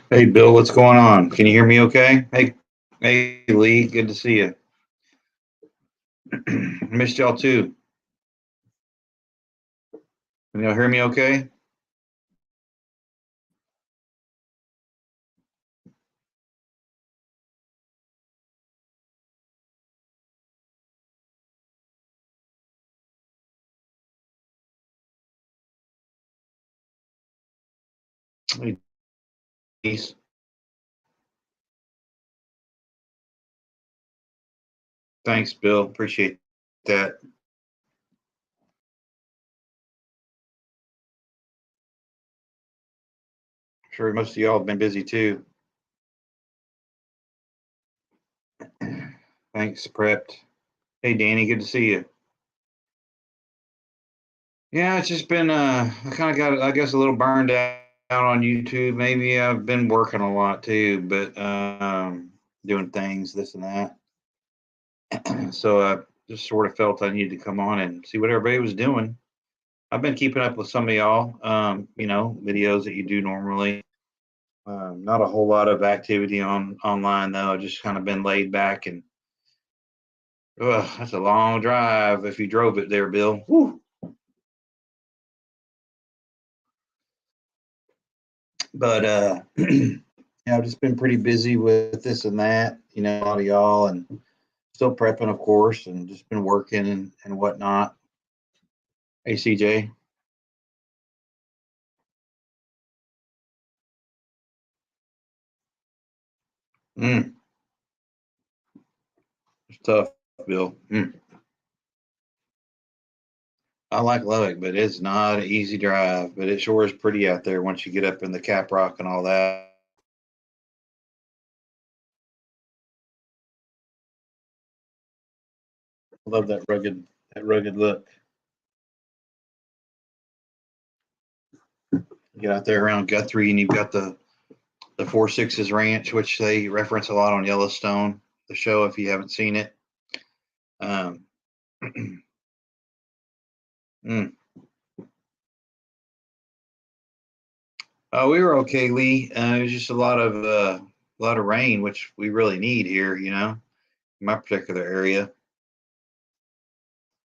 Hey, Bill, what's going on? Can you hear me okay? Hey, Lee, good to see you. Missed y'all too. Can y'all hear me okay? Hey, Denise. Thanks, Bill. Appreciate that. Sure, most of y'all have been busy too. Thanks, prepped. Hey, Danny, good to see you. Yeah, it's just been I kind of got I guess a little burned out on YouTube. Maybe I've been working a lot too, but doing things this and that. So I just sort of felt I needed to come on and see what everybody was doing. I've been keeping up with some of y'all, videos that you do normally. Not a whole lot of activity on online though. I've just kind of been laid back and that's a long drive if you drove it there, Bill. Whew. But yeah, I've just been pretty busy with this and that, a lot of y'all, and still prepping, of course, and just been working and whatnot. Hey, CJ. Mm, it's tough, Bill. I like Lubbock, but it's not an easy drive. But it sure is pretty out there once you get up in the Cap Rock and all that. I love that rugged look. You get out there around Guthrie, and you've got the 4 Sixes Ranch, which they reference a lot on Yellowstone, the show. If you haven't seen it, um, mm. We were okay, Lee. It was just a lot of rain, which we really need here. In my particular area,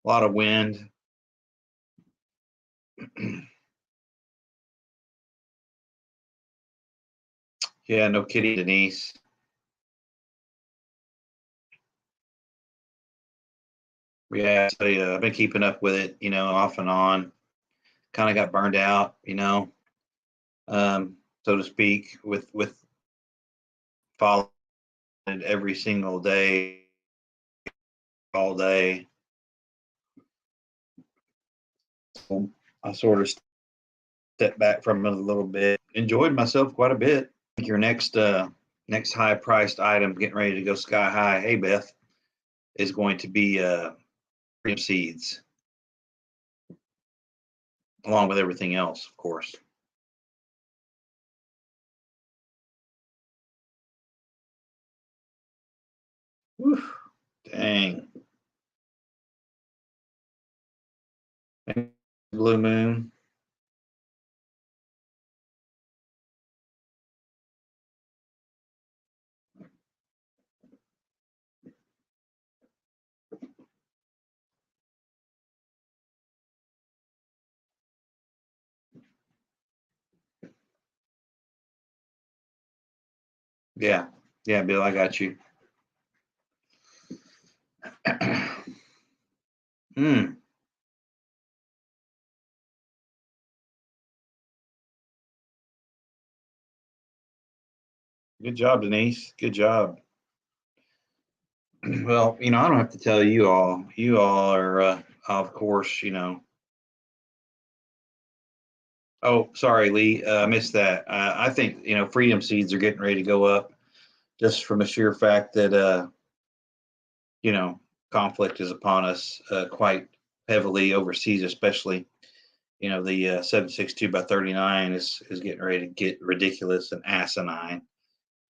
a lot of wind. Yeah, no kidding, Denise. Yeah, so yeah, I've been keeping up with it, off and on. Kind of got burned out, so to speak, with following it every single day, all day. So I sort of stepped back from it a little bit. Enjoyed myself quite a bit. I think your next high priced item, getting ready to go sky high. Hey, Beth, is going to be cream seeds, along with everything else, of course. Whew, dang. Blue moon. Yeah. Yeah, Bill, I got you. Mm, good job, Denise. Good job. Well, I don't have to tell you all. You all are, of course, Oh, sorry, Lee. I missed that. I think, freedom seeds are getting ready to go up just from the sheer fact that, you know, conflict is upon us quite heavily overseas, especially. The 762 by 39 is getting ready to get ridiculous and asinine.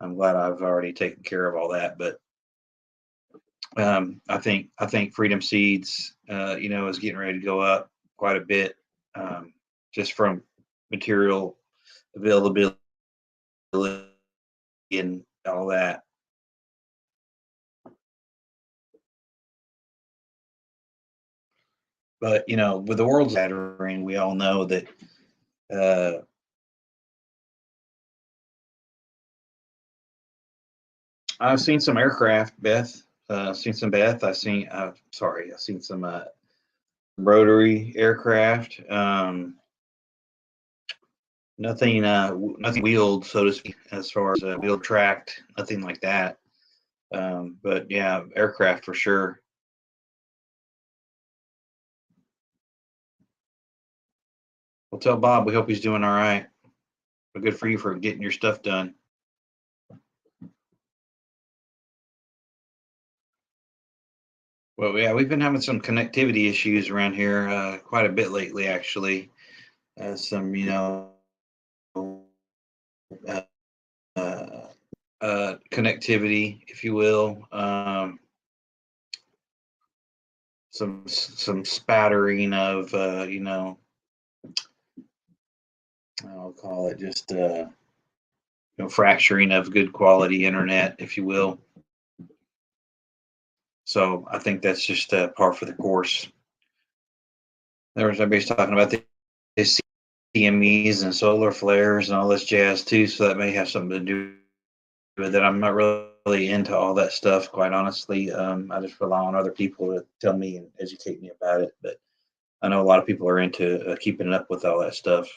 I'm glad I've already taken care of all that, but I think Freedom Seeds, is getting ready to go up quite a bit, just from material availability and all that. But with the world shattering, we all know that uh, I've seen some aircraft, Beth. I've seen some Beth. I've seen some rotary aircraft. Nothing wheeled, so to speak, as far as wheel tracked, nothing like that. But yeah, aircraft for sure. Well, tell Bob we hope he's doing all right. But good for you for getting your stuff done. Well, yeah, we've been having some connectivity issues around here quite a bit lately, actually. Some, uh, uh, connectivity, if you will. Some spattering of, I'll call it just, fracturing of good quality internet, if you will. So I think that's just par for the course. There was everybody's talking about the CMEs and solar flares and all this jazz too, so that may have something to do with it. I'm not really into all that stuff, quite honestly. I just rely on other people to tell me and educate me about it. But I know a lot of people are into keeping up with all that stuff.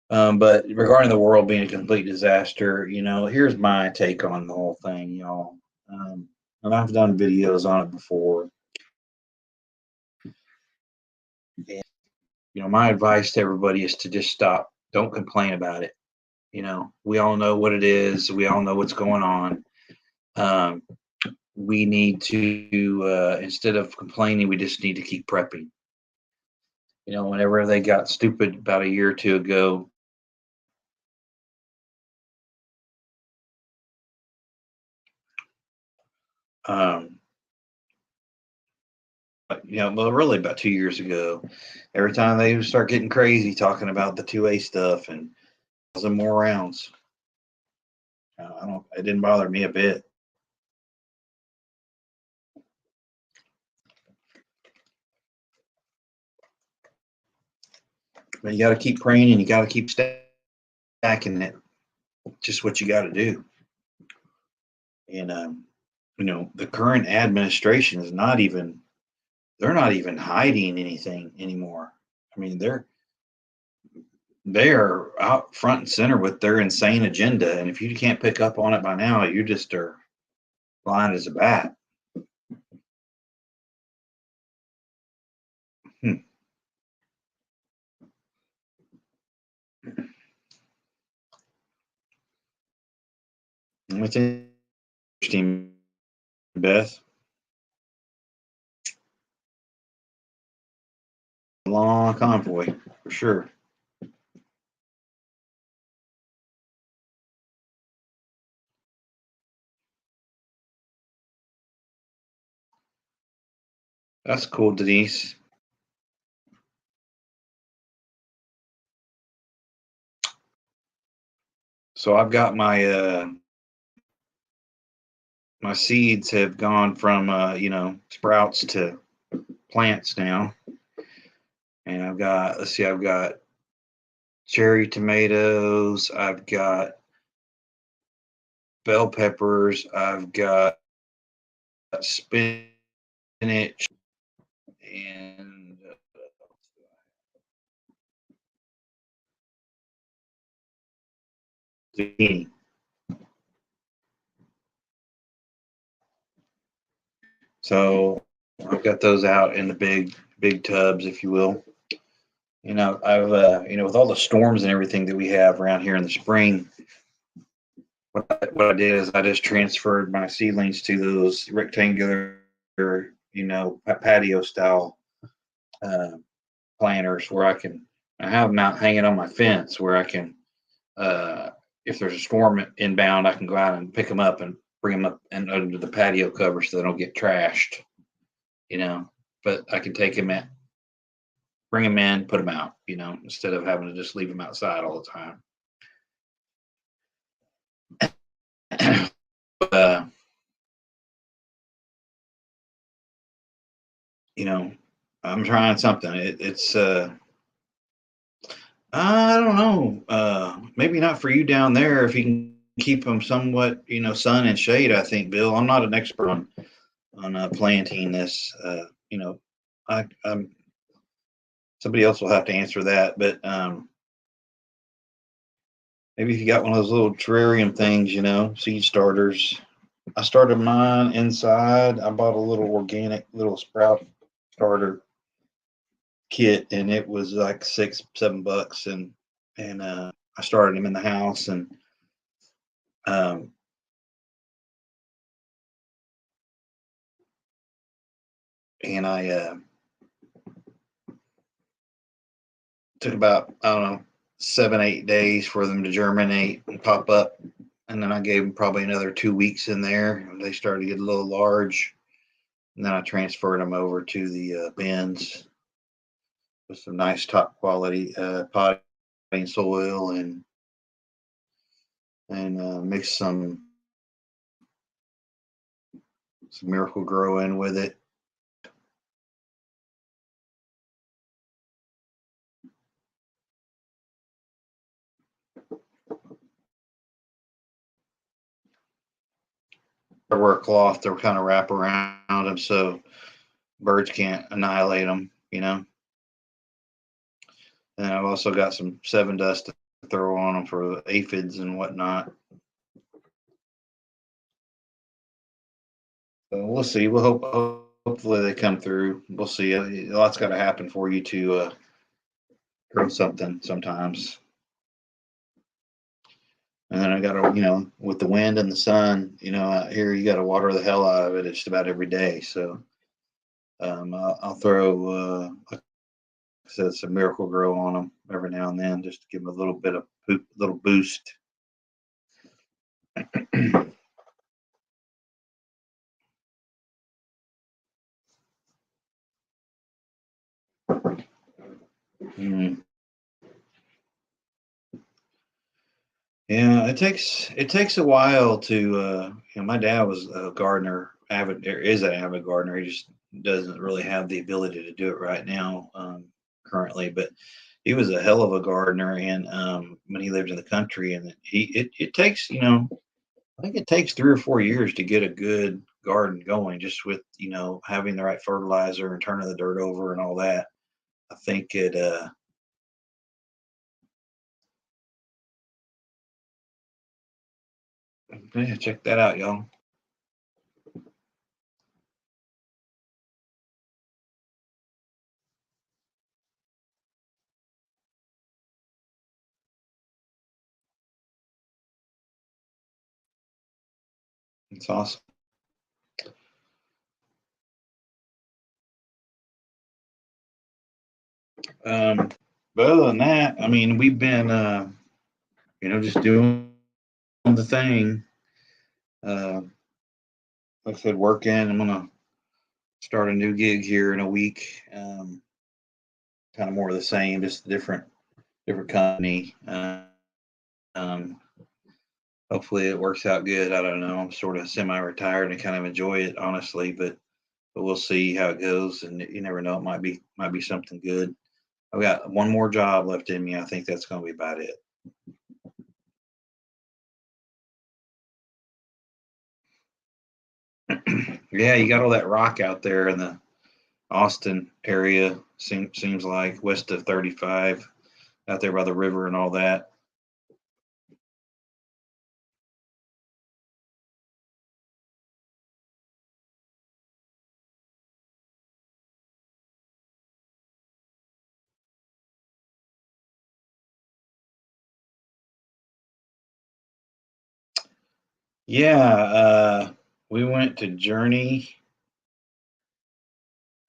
But regarding the world being a complete disaster, here's my take on the whole thing, y'all. And I've done videos on it before. And, my advice to everybody is to just stop. Don't complain about it. We all know what it is. We all know what's going on. Um, we need to, instead of complaining, we just need to keep prepping. Whenever they got stupid about a year or two ago, um, well, really about 2 years ago, every time they would start getting crazy talking about the 2A stuff and some more rounds, I don't, it didn't bother me a bit. But you got to keep praying and you got to keep stacking it. Just what you got to do. And, the current administration is not even, they're not even hiding anything anymore. I mean, they are out front and center with their insane agenda. And if you can't pick up on it by now, you just are blind as a bat. Hmm. It's interesting, Beth. A long convoy, for sure. That's cool, Denise. So I've got my seeds have gone from sprouts to plants now. And I've got cherry tomatoes, I've got bell peppers. I've got spinach and zucchini. So I've got those out in the big tubs, if you will. I've with all the storms and everything that we have around here in the spring, what I did is I just transferred my seedlings to those rectangular, patio style uh, planters where I have them out hanging on my fence where I can, uh, if there's a storm inbound, I can go out and pick them up and bring them up and under the patio cover so they don't get trashed, you know. But I can take them in, bring them in, put them out, instead of having to just leave them outside all the time. uh, you know, I'm trying something. I don't know. Maybe not for you down there if you can keep them somewhat, sun and shade. I think, Bill. I'm not an expert on planting this. I'm somebody else will have to answer that. But maybe if you got one of those little terrarium things, seed starters. I started mine inside. I bought a little organic little sprout starter kit, and it was like $6, $7, and I started them in the house, um, and I took about, I don't know, 7, 8 days for them to germinate and pop up, and then I gave them probably another 2 weeks in there, and they started to get a little large, and then I transferred them over to the bins with some nice top quality potting soil and mixed some Miracle Grow in with it. I wear a cloth to kind of wrap around them so birds can't annihilate them. And I've also got some 7 dust to throw on them for aphids and whatnot. So we'll see. We'll hopefully they come through. We'll see. A lot's got to happen for you to grow something sometimes. And then I got to, with the wind and the sun, out here you got to water the hell out of it just about every day. So I'll throw, like I said, some Miracle Grow on them every now and then just to give them a little bit of little boost. Mm. Yeah, it takes a while to my dad was a gardener, avid or is an avid gardener. He just doesn't really have the ability to do it right now, currently, but he was a hell of a gardener and when he lived in the country and it takes, I think it takes 3 or 4 years to get a good garden going just with, having the right fertilizer and turning the dirt over and all that. I think it yeah, check that out, y'all. It's awesome. Um, but other than that, I mean, we've been, just doing the thing. Uh, like I said, working. I'm gonna start a new gig here in a week. Kind of more of the same, just a different company. Um, hopefully, it works out good. I don't know. I'm sort of semi-retired and kind of enjoy it, honestly. But we'll see how it goes, and you never know. It might be something good. I've got one more job left in me. I think that's going to be about it. Yeah, you got all that rock out there in the Austin area. Seems like west of 35, out there by the river and all that. Yeah, we went to Journey,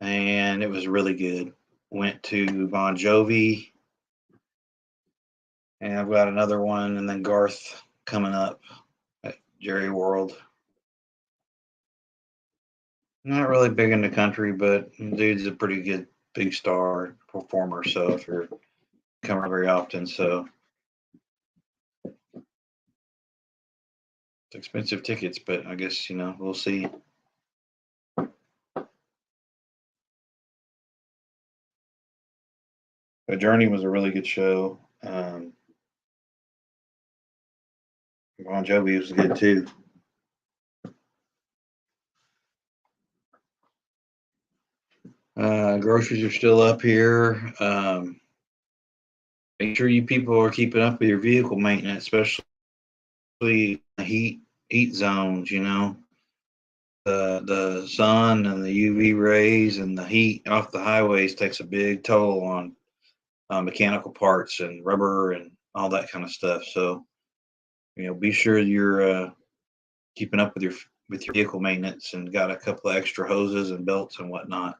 and it was really good. Went to Bon Jovi, and I've got another one, and then Garth coming up at Jerry World. Not really big in the country, but dude's a pretty good big star performer. So if you're coming very often, so it's expensive tickets, but I guess we'll see. The Journey was a really good show. Bon Jovi was good too. Groceries are still up here. Make sure you people are keeping up with your vehicle maintenance, especially the heat zones. The sun and the UV rays and the heat off the highways takes a big toll on mechanical parts and rubber and all that kind of stuff. So be sure you're keeping up with your vehicle maintenance and got a couple of extra hoses and belts and whatnot.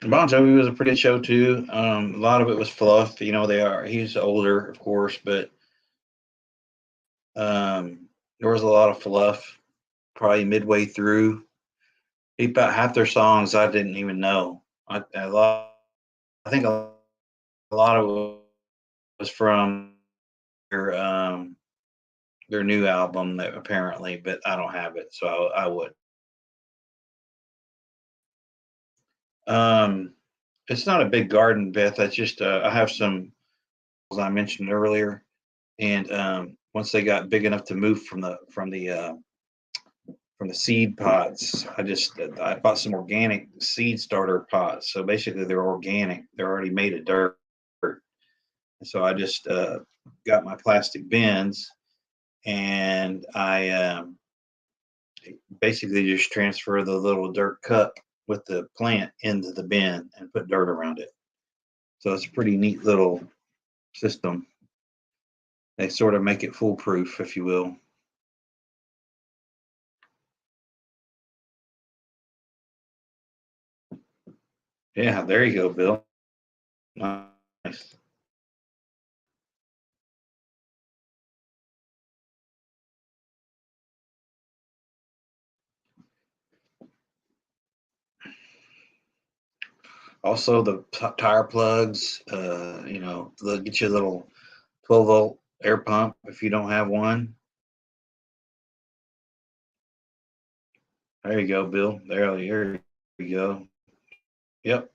Bon Jovi was a pretty good show too. A lot of it was fluff. He's older, of course, but there was a lot of fluff. Probably midway through, about half their songs I didn't even know. I think a lot of it was from their new album that apparently, but I don't have it, so I would. Um, it's not a big garden, Beth. That's just I have some, as I mentioned earlier, and once they got big enough to move from the seed pots, I bought some organic seed starter pots. So basically, they're organic. They're already made of dirt. And so I just got my plastic bins, and I basically just transfer the little dirt cup with the plant into the bin and put dirt around it. So it's a pretty neat little system. They sort of make it foolproof, if you will. Yeah, there you go, Bill. Nice. Also, the tire plugs. They'll get you a little 12-volt air pump if you don't have one. There you go, Bill. Here you go. Yep.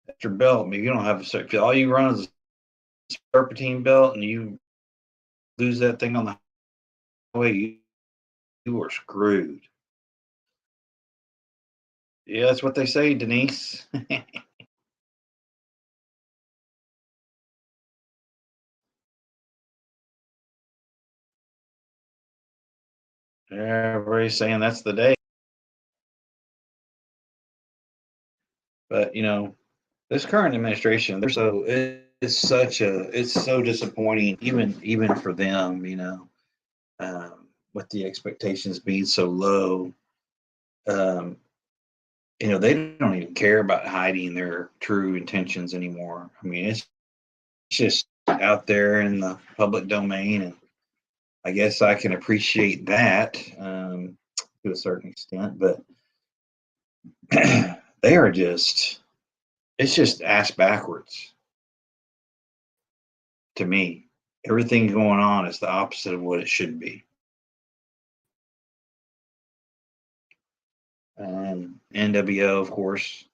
That's your belt. I mean, you don't have if all you run is a serpentine belt and you lose that thing on the highway, you are screwed. Yeah, that's what they say, Denise. Everybody's saying that's the day. But this current administration, it's so disappointing, even for them. With the expectations being so low, um, they don't even care about hiding their true intentions anymore. I mean, it's just out there in the public domain, and I guess I can appreciate that to a certain extent, but they are just it's just ass backwards to me. Everything going on is the opposite of what it should be. NWO, of course.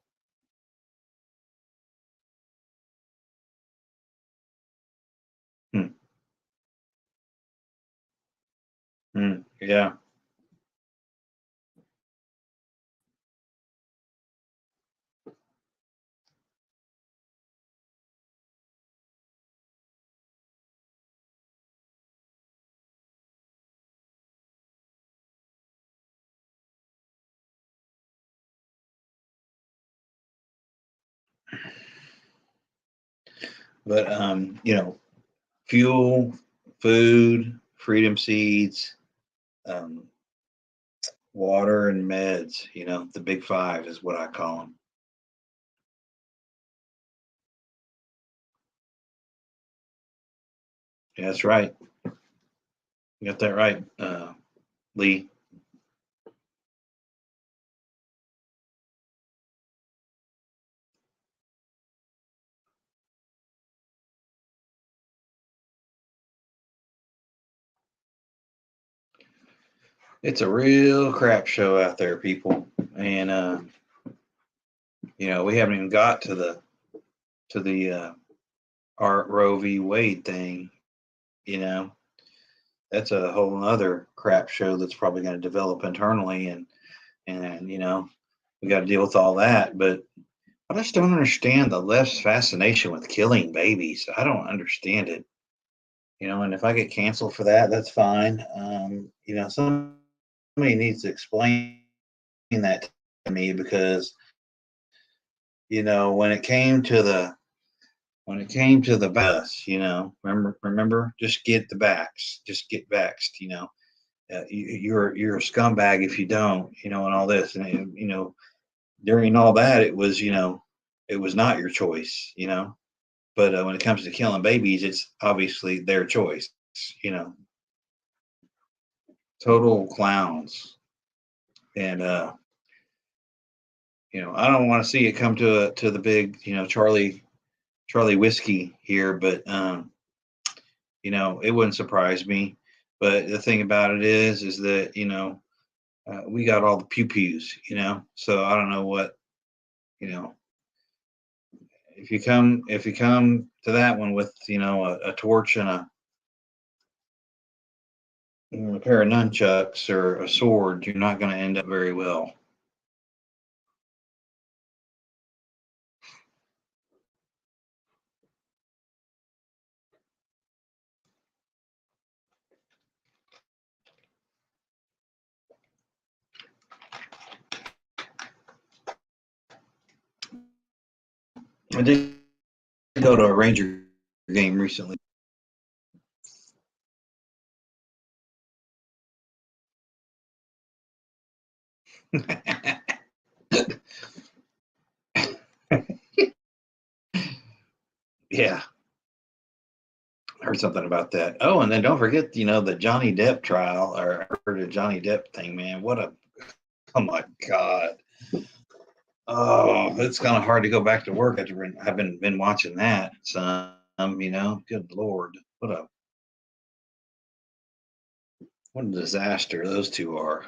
Hmm. Yeah. But fuel, food, freedom seeds, um, water, and meds. The big five is what I call them. Yeah, that's right. You got that right, Lee. It's a real crap show out there, people, and we haven't even got to the Art Roe v. Wade thing. You know, that's a whole other crap show that's probably going to develop internally, and we got to deal with all that. But I just don't understand the left's fascination with killing babies. I don't understand it. And if I get canceled for that, that's fine. Somebody needs to explain that to me because when it came to the bus, remember, just get the vax, just get vaxxed. You're a scumbag if you don't, and all this, and during all that, it was not your choice, But when it comes to killing babies, it's obviously their choice, you know. Total clowns, and I don't want to see it come to the big, Charlie whiskey here, but it wouldn't surprise me. But the thing about it is that we got all the pew pews, So I don't know what, you know, if you come to that one with a torch and a pair of nunchucks or a sword, you're not going to end up very well. I did go to a Ranger game recently. Yeah, I heard something about that. Oh, and then don't forget, the Johnny Depp trial, or I heard the Johnny Depp thing, man. Oh my God. Oh, it's kind of hard to go back to work after I've been watching that. Good Lord. What a disaster those two are.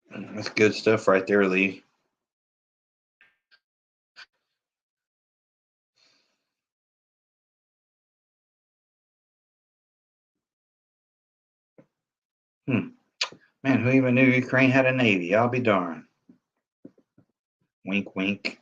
That's good stuff right there, Lee. Hmm. Man, who even knew Ukraine had a navy? I'll be darned. Wink, wink.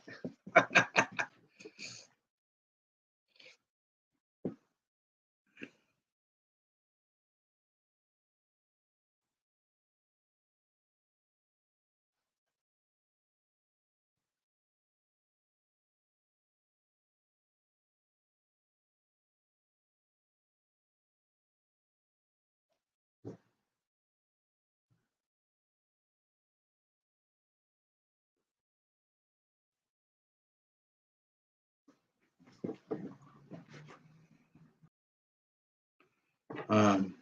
Um,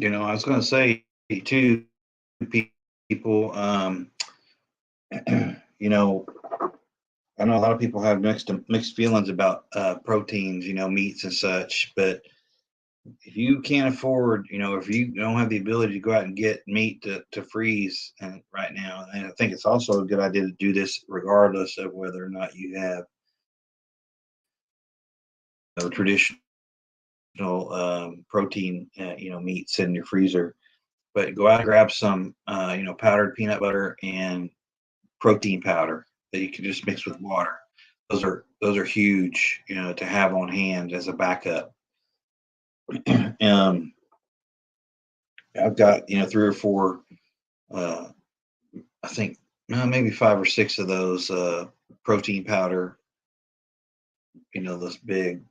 I was going to say too, people, you know, I know a lot of people have mixed feelings about proteins, meats and such. But if you can't afford, if you don't have the ability to go out and get meat to freeze and right now, and I think it's also a good idea to do this regardless of whether or not you have traditional protein, meats in your freezer. But go out and grab some, powdered peanut butter and protein powder that you can just mix with water. Those are huge, to have on hand as a backup. um, I've got, three or four, uh, I think maybe five or six of those protein powder, those big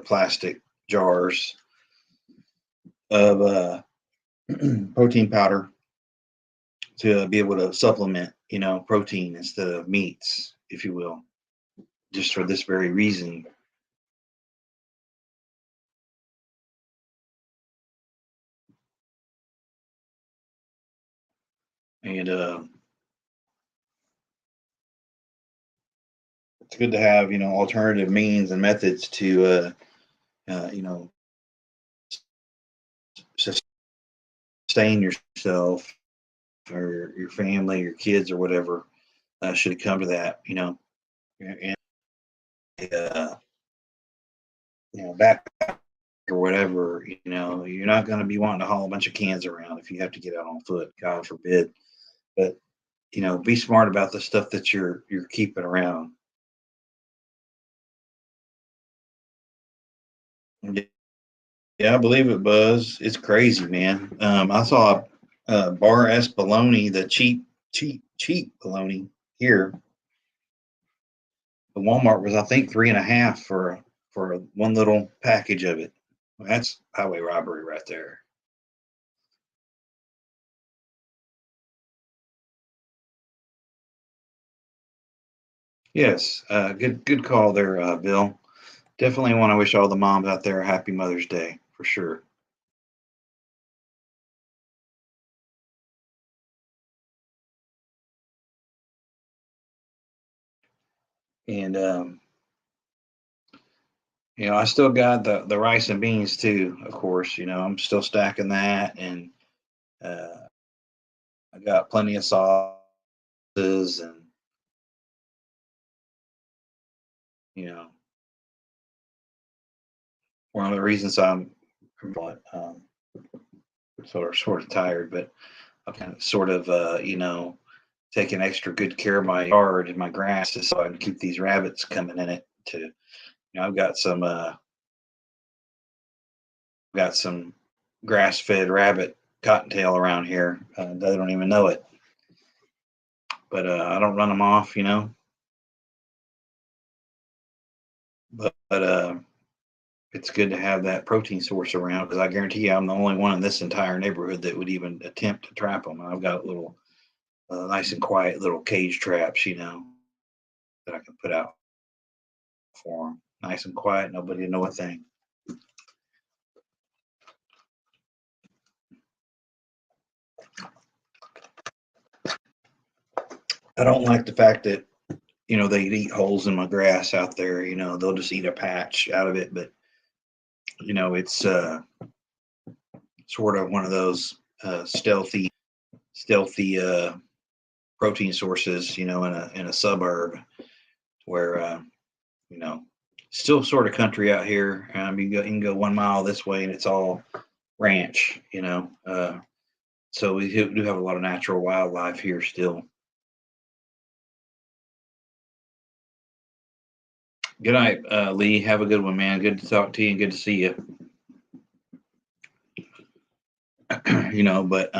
plastic jars of protein powder to be able to supplement, protein instead of meats, if you will, just for this very reason. And it's good to have, alternative means and methods to, uh, you know, sustain yourself or your family, your kids, or whatever. Should it come to that, and uh, back or whatever, you're not going to be wanting to haul a bunch of cans around if you have to get out on foot, God forbid. But be smart about the stuff that you're keeping around. Yeah, I believe it, Buzz. It's crazy, man. I saw bar S bologna, the cheap bologna here. The Walmart was, I think, 3.5 for one little package of it. That's highway robbery right there. Yes, good call there, Bill. Definitely want to wish all the moms out there a happy Mother's Day for sure. And I still got the rice and beans too. Of course, I'm still stacking that, and uh, I got plenty of sauces, and you know, one of the reasons I'm sort of tired, but I'm kind of sort of taking extra good care of my yard and my grasses so I can keep these rabbits coming in it. I've got some grass-fed rabbit cottontail around here. They don't even know it, but I don't run them off, but it's good to have that protein source around because I guarantee you I'm the only one in this entire neighborhood that would even attempt to trap them. I've got little, nice and quiet little cage traps, that I can put out for them. Nice and quiet, nobody know a thing. I don't like the fact that they eat holes in my grass out there. They'll just eat a patch out of it, but it's sort of one of those stealthy protein sources, in a suburb where you know still sort of country out here. You can go 1 mile this way and it's all ranch. So we do have a lot of natural wildlife here still. Good night, Lee. Have a good one, man. Good to talk to you and good to see you. But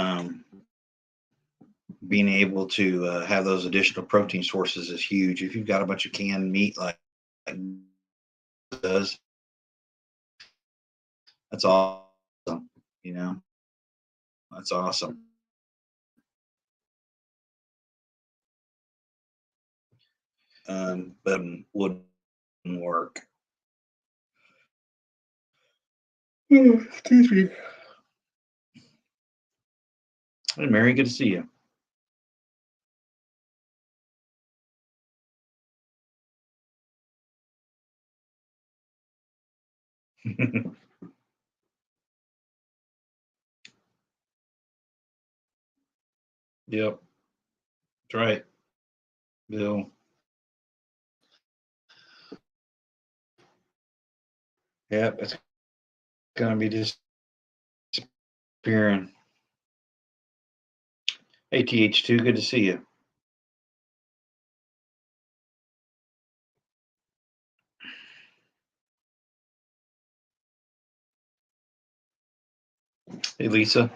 being able to have those additional protein sources is huge. If you've got a bunch of canned meat like does, that's awesome. You know, that's awesome. But wouldn't work. Oh, excuse me. Hey, Mary, good to see you. Yep, that's right, Bill. Yep, it's gonna be disappearing. Hey, TH2, good to see you. Hey, Lisa.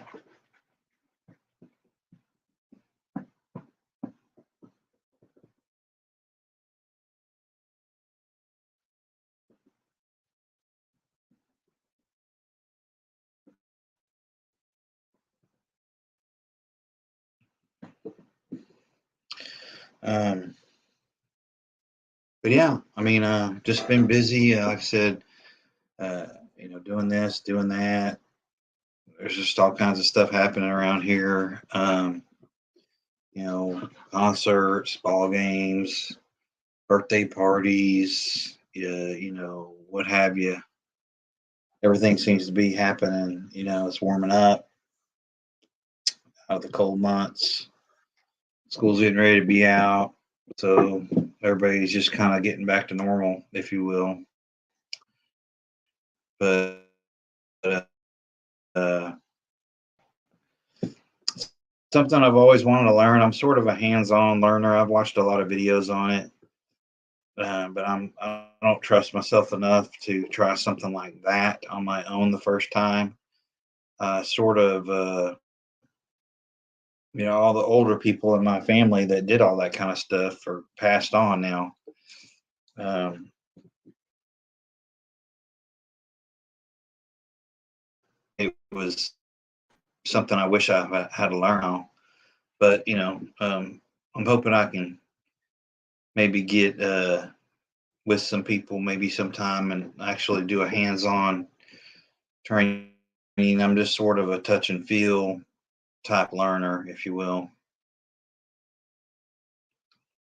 Um, but yeah, I mean, just been busy. Like I said, uh, doing this, doing that. There's just all kinds of stuff happening around here. Concerts, ball games, birthday parties, what have you. Everything seems to be happening. It's warming up out of the cold months. School's getting ready to be out. So everybody's just kind of getting back to normal, if you will. But uh, something I've always wanted to learn. I'm sort of a hands-on learner. I've watched a lot of videos on it, but I don't trust myself enough to try something like that on my own the first time. All the older people in my family that did all that kind of stuff are passed on now. Um, it was something I wish I had to learn how, but I'm hoping I can maybe get with some people maybe sometime and actually do a hands-on training. I'm just sort of a touch and feel type learner, if you will,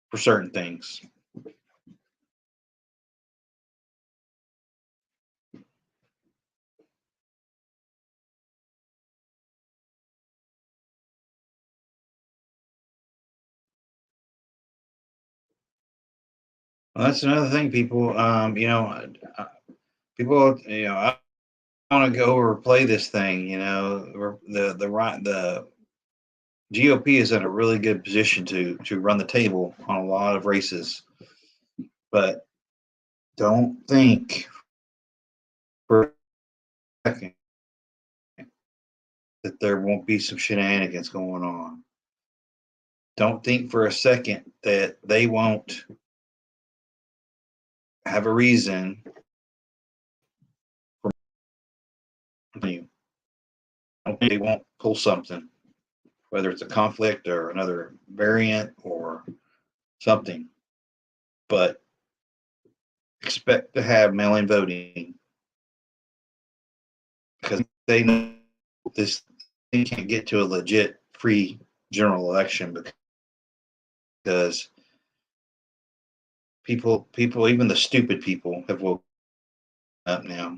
for certain things. Well, that's another thing, people. People, I want to go overplay this thing. The GOP is in a really good position to run the table on a lot of races, but don't think for a second that there won't be some shenanigans going on. Don't think for a second that they won't have a reason for you. Don't think they won't pull something, whether it's a conflict or another variant or something. But expect to have mail-in voting because they know this thing can't get to a legit free general election because people, even the stupid people, have woken up now.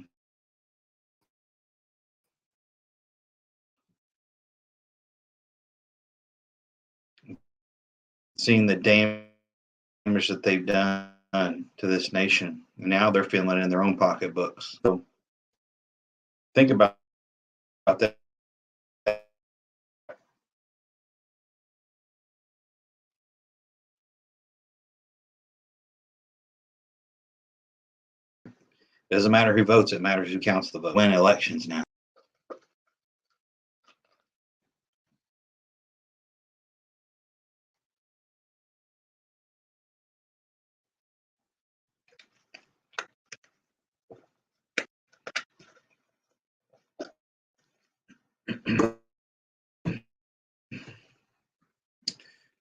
Seeing the damage that they've done to this nation. Now they're feeling it in their own pocketbooks. So think about that. It doesn't matter who votes, it matters who counts the vote. Win elections now.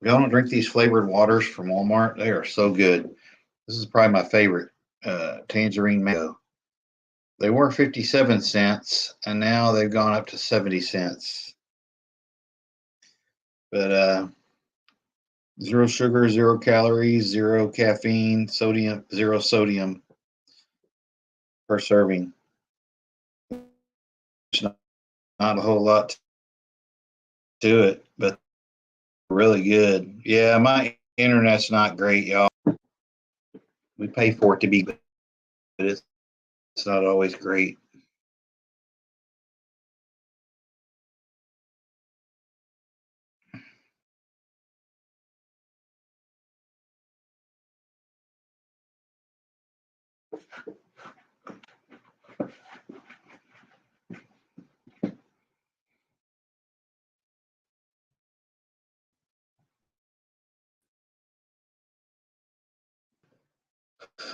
Y'all don't drink these flavored waters from Walmart. They are so good. This is probably my favorite, tangerine mango. They were 57 cents, and now they've gone up to 70 cents. But zero sugar, 0 calories, 0 caffeine, sodium, 0 sodium per serving. There's not a whole lot to it, but really good. Yeah, my internet's not great, y'all. We pay for it to be good, but it's not always great.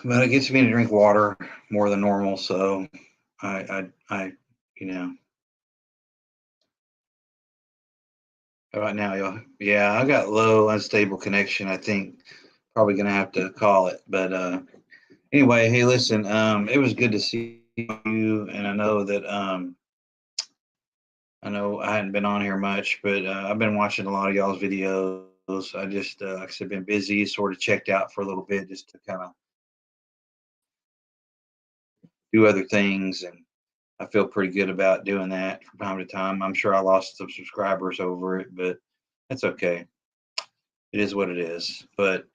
But it gets me to drink water more than normal, so I you know. How about now, y'all? Yeah, I got low, unstable connection. I think probably gonna have to call it. But anyway, hey, listen, it was good to see you, and I know I hadn't been on here much, but I've been watching a lot of y'all's videos. I just, like I said, been busy, sort of checked out for a little bit just to kind of do other things, and I feel pretty good about doing that from time to time. I'm sure I lost some subscribers over it, but that's okay. It is what it is. But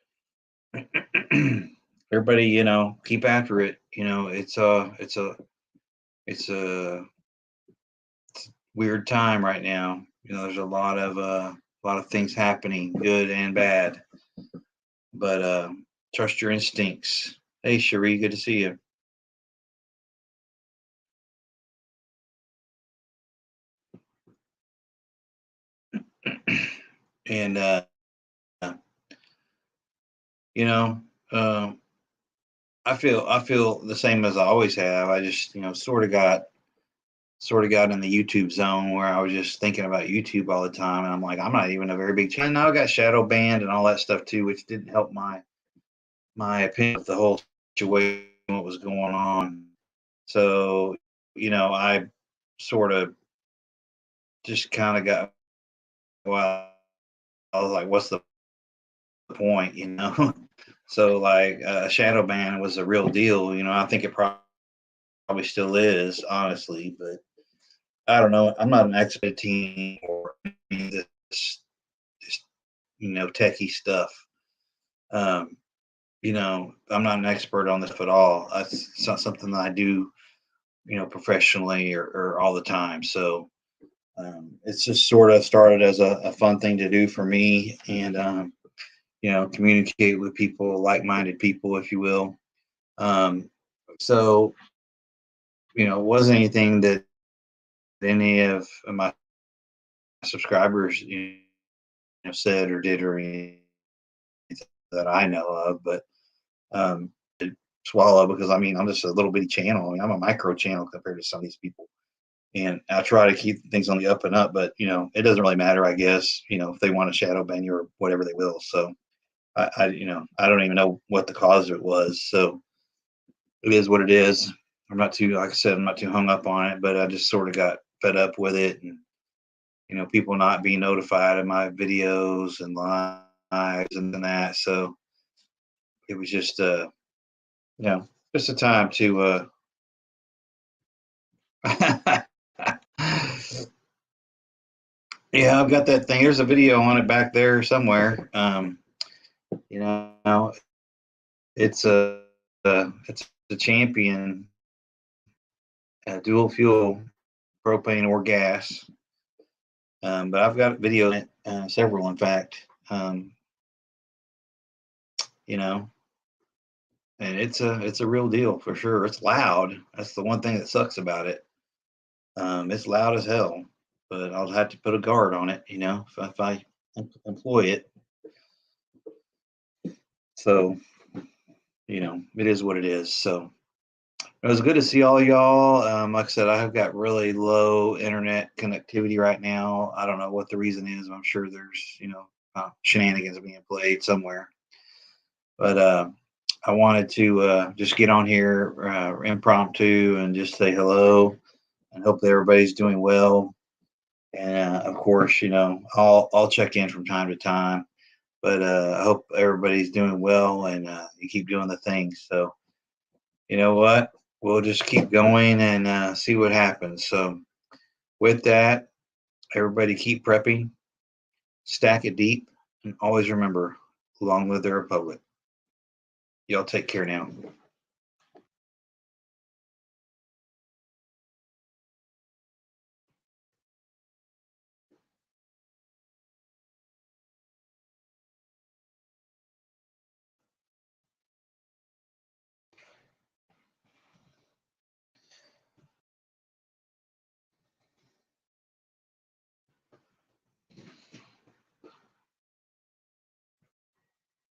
everybody, keep after it. It's a weird time right now. There's a lot of things happening, good and bad. But trust your instincts. Hey, Cherie, good to see you. And you know, uh, I feel the same as I always have. I just sort of got in the YouTube zone where I was just thinking about YouTube all the time, and I'm like, I'm not even a very big channel. Now I got shadow banned and all that stuff too, which didn't help my opinion of the whole situation, what was going on. So, I sort of just kind of got, well, I was like, what's the point? So, like, shadow ban was a real deal. I think it probably still is, honestly, but I don't know. I'm not an expert team or any of this, techie stuff. Um, I'm not an expert on this at all. It's not something that I do, professionally or all the time. So it's just sort of started as a fun thing to do for me, and communicate with people, like-minded people, if you will. Um, so it wasn't anything that any of my subscribers said or did or anything that I know of, but swallow, because I mean I'm just a little bitty channel. I mean, I'm a micro channel compared to some of these people, and I try to keep things on the up and up. But it doesn't really matter, I guess. If they want to shadow ban you or whatever, they will. So I don't even know what the cause of it was. So it is what it is. I'm not too, like I said, I'm not too hung up on it, but I just sort of got fed up with it, and people not being notified of my videos and lives and that. So it was just you know just a time to yeah, I've got that thing. There's a video on it back there somewhere. You know, it's a champion, dual fuel, propane or gas. But I've got video in it, several in fact. You know, and it's a real deal for sure. It's loud. That's the one thing that sucks about it. It's loud as hell, but I'll have to put a guard on it. If I employ it. So it is what it is. So it was good to see all y'all. Like I said, I have got really low internet connectivity right now. I don't know what the reason is. I'm sure there's shenanigans being played somewhere. But I wanted to just get on here impromptu and just say hello and hope that everybody's doing well. And of course, I'll check in from time to time. But I hope everybody's doing well and you keep doing the things. So you know what? We'll just keep going and see what happens. So with that, everybody keep prepping, stack it deep, and always remember, long live the Republic. Y'all take care now.